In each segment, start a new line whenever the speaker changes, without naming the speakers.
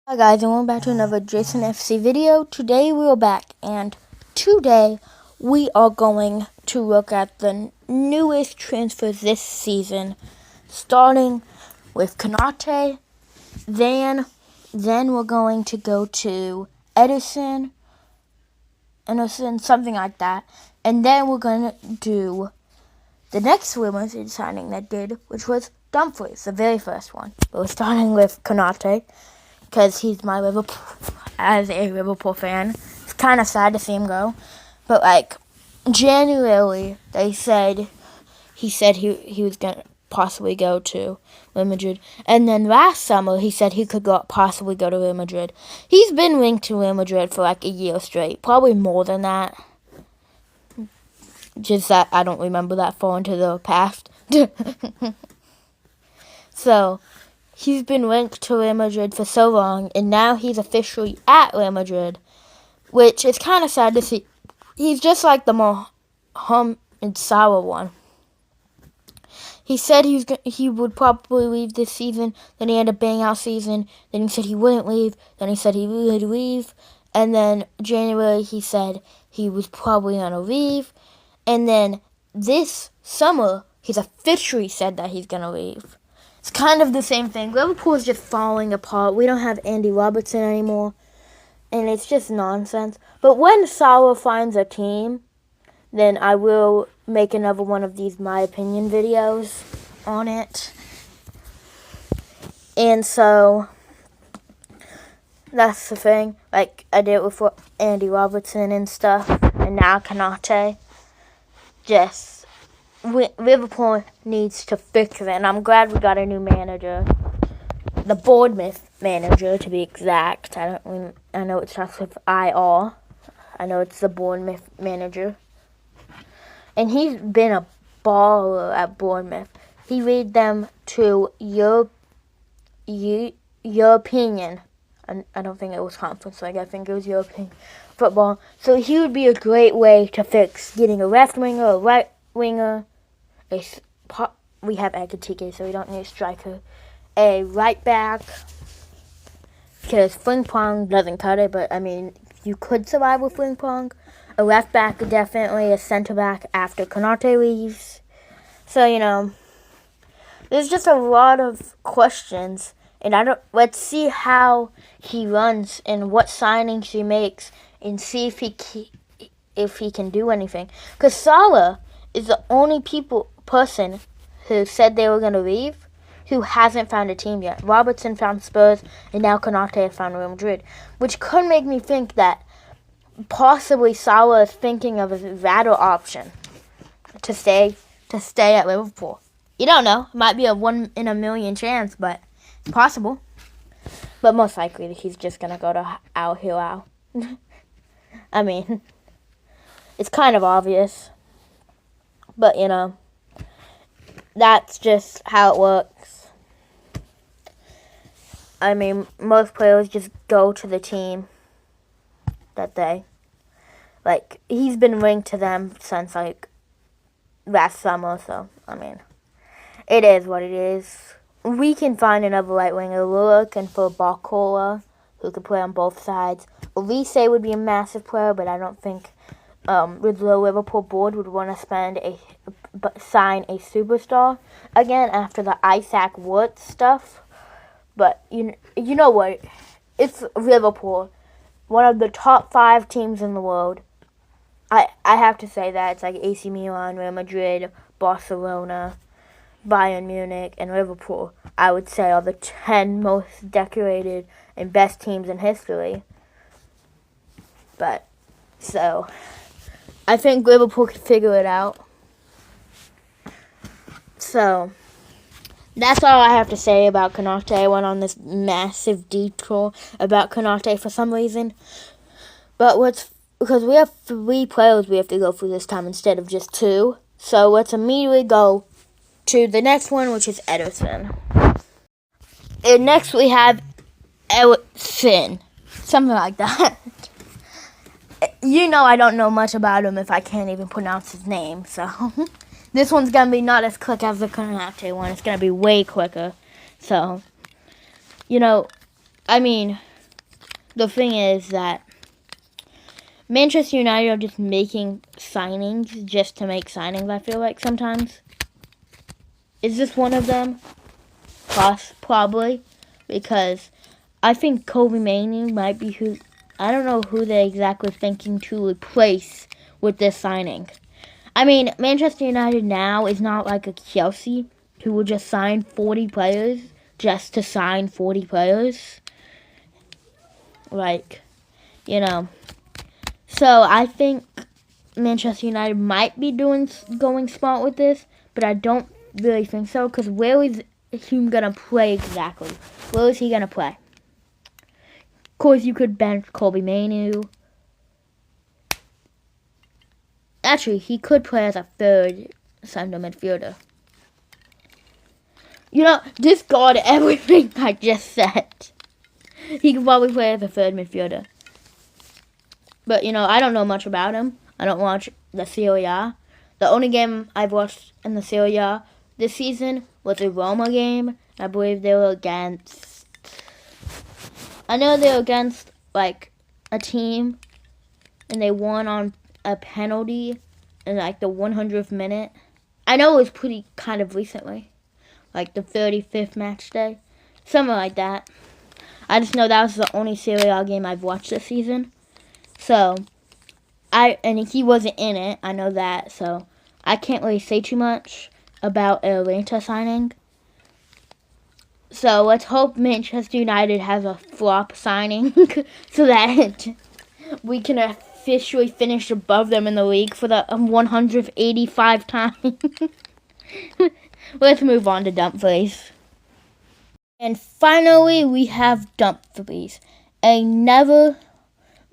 Hi guys, and welcome back to another Jason FC video. Today we are back, and today we are going to look at the newest transfers this season, starting with Konate. Then we're going to go to Edison, something like that, and then we're going to do the next limited signing that did, which was Dumfries, the very first one. But we're starting with Konate, because he's my Liverpool, as a Liverpool fan. It's kind of sad to see him go. But, January, he said he was going to possibly go to Real Madrid. And then last summer, he said he could possibly go to Real Madrid. He's been linked to Real Madrid for a year straight. Probably more than that. Just that I don't remember that far into the past. So, he's been linked to Real Madrid for so long, and now he's officially at Real Madrid, which is kind of sad to see. He's just like the Mohamed Salah one. He said he would probably leave this season, then he had a bang-out season, then he said he wouldn't leave, then he said he would leave, and then January he said he was probably going to leave, and then this summer he's officially said that he's going to leave. It's kind of the same thing. Liverpool is just falling apart. We don't have Andy Robertson anymore, and it's just nonsense. But when Salah finds a team, then I will make another one of these my opinion videos on it. And so, that's the thing. Like, I did it with Andy Robertson and stuff, and now Konate. Liverpool needs to fix it, and I'm glad we got a new manager. The Bournemouth manager, to be exact. I know it starts with IR. I know it's the Bournemouth manager. And he's been a baller at Bournemouth. He led them to European. I don't think it was Conference League. I think it was European football. So he would be a great way to fix getting a left winger, a right winger. We have Ekitike, so we don't need a striker. A right back, because Frimpong doesn't cut it, but I mean, you could survive with Frimpong. A left back, definitely. A center back after Konate leaves. So, there's just a lot of questions, and let's see how he runs and what signings he makes, and see if he can do anything. Because Salah is the only person who said they were going to leave who hasn't found a team yet. Robertson found Spurs, and now Konate has found Real Madrid, which could make me think that possibly Salah is thinking of a better option to stay at Liverpool. You don't know. It might be a 1 in a million chance, but it's possible. But most likely he's just going to go to Al Hilal. I mean, it's kind of obvious. But, that's just how it works. I mean, most players just go to the team that he's been linked to them since, last summer. So, I mean, it is what it is. We can find another right winger. We're looking for Barcola, who could play on both sides. Elise would be a massive player, but I don't think the Liverpool board would want to sign a superstar again after the Isaac Wood stuff. But you know what? It's Liverpool, one of the top 5 teams in the world. I have to say that. It's like AC Milan, Real Madrid, Barcelona, Bayern Munich, and Liverpool, I would say, are the 10 most decorated and best teams in history. But, so, I think Liverpool could figure it out. So, that's all I have to say about Konate. I went on this massive detour about Konate for some reason. But because we have 3 players we have to go through this time instead of just 2. So let's immediately go to the next one, which is Ederson. And next we have Ederson. Something like that. I don't know much about him if I can't even pronounce his name, so this one's going to be not as quick as the Konate one. It's going to be way quicker. So, I mean, the thing is that Manchester United are just making signings just to make signings, I feel like, sometimes. Is this one of them? Probably. Because I think Kobe Mainoo might be who... I don't know who they're exactly thinking to replace with this signing. I mean, Manchester United now is not like a Chelsea who will just sign 40 players just to sign 40 players. Like, you know. So I think Manchester United might be going smart with this, but I don't really think so, because where is he going to play exactly? Where is he going to play? Of course, you could bench Kobe Mainoo. Actually, he could play as a third center midfielder. You know, discard everything I just said. He could probably play as a third midfielder. But, you know, I don't know much about him. I don't watch the Serie A. The only game I've watched in the Serie A this season was a Roma game. I believe they were against... I know they were against, like, a team, and they won on a penalty in, like, the 100th minute. I know it was pretty kind of recently. Like, the 35th match day. Something like that. I just know that was the only Serie A game I've watched this season. So, and he wasn't in it, I know that, so I can't really say too much about Atlanta signing. So let's hope Manchester United has a flop signing so that we can officially finish above them in the league for the 185 time. Let's move on to Dumfries. And finally, we have Dumfries. Another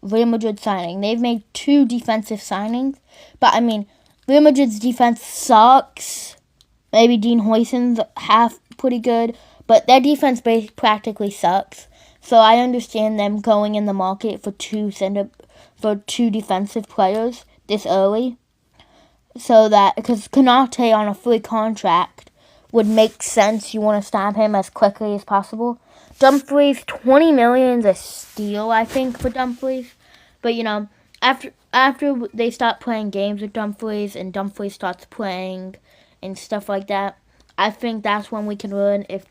Real Madrid signing. They've made 2 defensive signings. But, I mean, Real Madrid's defense sucks. Maybe Dean Huijsen's half pretty good. But their defense practically sucks. So I understand them going in the market for 2 defensive players this early. So that, because Konate on a free contract would make sense. You want to stab him as quickly as possible. Dumfries, $20 million is a steal, I think, for Dumfries. But, you know, after they start playing games with Dumfries and Dumfries starts playing and stuff like that, I think that's when we can learn if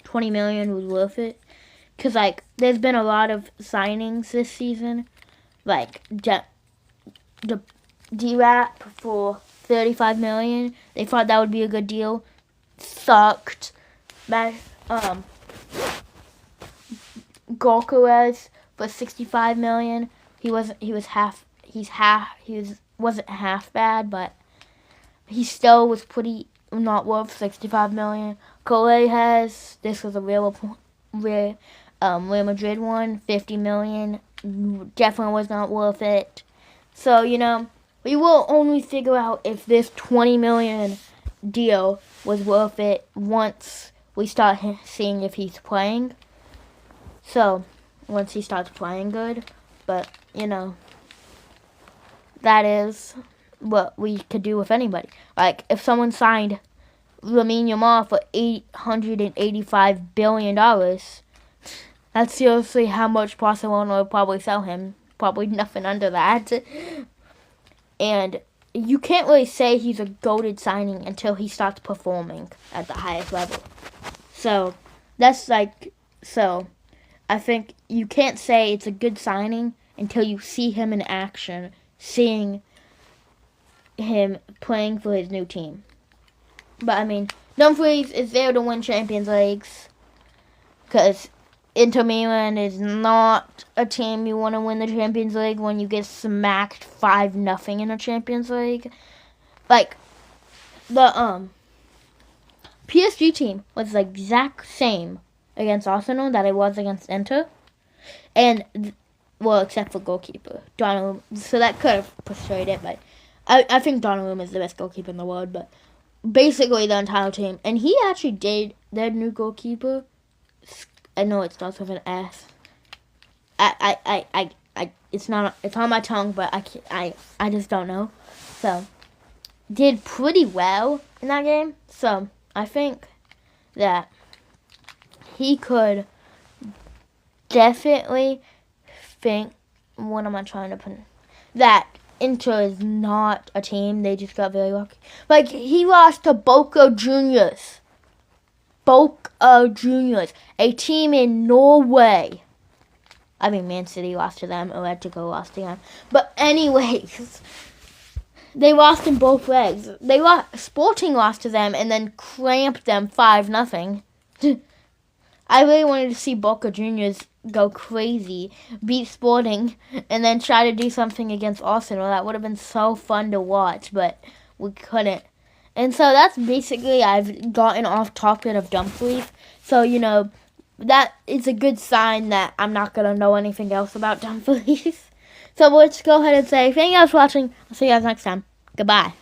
$20 million was worth it. Because, like, there's been a lot of signings this season. Like, D-Rap for $35 million. They thought that would be a good deal. Sucked. Gyökeres for $65 million. He wasn't half bad, but he still was pretty not worth $65 million. Colejas, this was a Real Madrid one, $50 million. Definitely was not worth it. So, you know, we will only figure out if this $20 million deal was worth it once we start seeing if he's playing. So, once he starts playing good. But, you know, that is what we could do with anybody. Like, if someone signed Lamine Yamal for $885 billion, that's seriously how much Barcelona would probably sell him. Probably nothing under that. And you can't really say he's a goated signing until he starts performing at the highest level. So, that's like, so I think you can't say it's a good signing until you see him in action, seeing him playing for his new team. But, I mean, Dumfries is there to win Champions Leagues, because Inter Milan is not a team you want to win the Champions League when you get smacked 5-0 in a Champions League. Like, the PSG team was the exact same against Arsenal that it was against Inter. And, well, except for goalkeeper, Donnarumma. So that could have persuaded it, but I think Donnarumma is the best goalkeeper in the world, but basically the entire team. And he actually did, their new goalkeeper, I know it starts with an S. It's on my tongue, but I just don't know. So, did pretty well in that game. So, I think that he could definitely think, what am I trying to put? That Inter is not a team. They just got very lucky. Like, he lost to Boca Juniors. Boca Juniors, a team in Norway. I mean, Man City lost to them. Atletico lost to them. But anyways, they lost in both legs. Sporting lost to them and then cramped them 5-0. I really wanted to see Boca Juniors go crazy, beat Sporting, and then try to do something against Arsenal. That would have been so fun to watch, but we couldn't. And so that's basically, I've gotten off topic of Dumfries. So, that is a good sign that I'm not going to know anything else about Dumfries. So let's go ahead and say thank you guys for watching. I'll see you guys next time. Goodbye.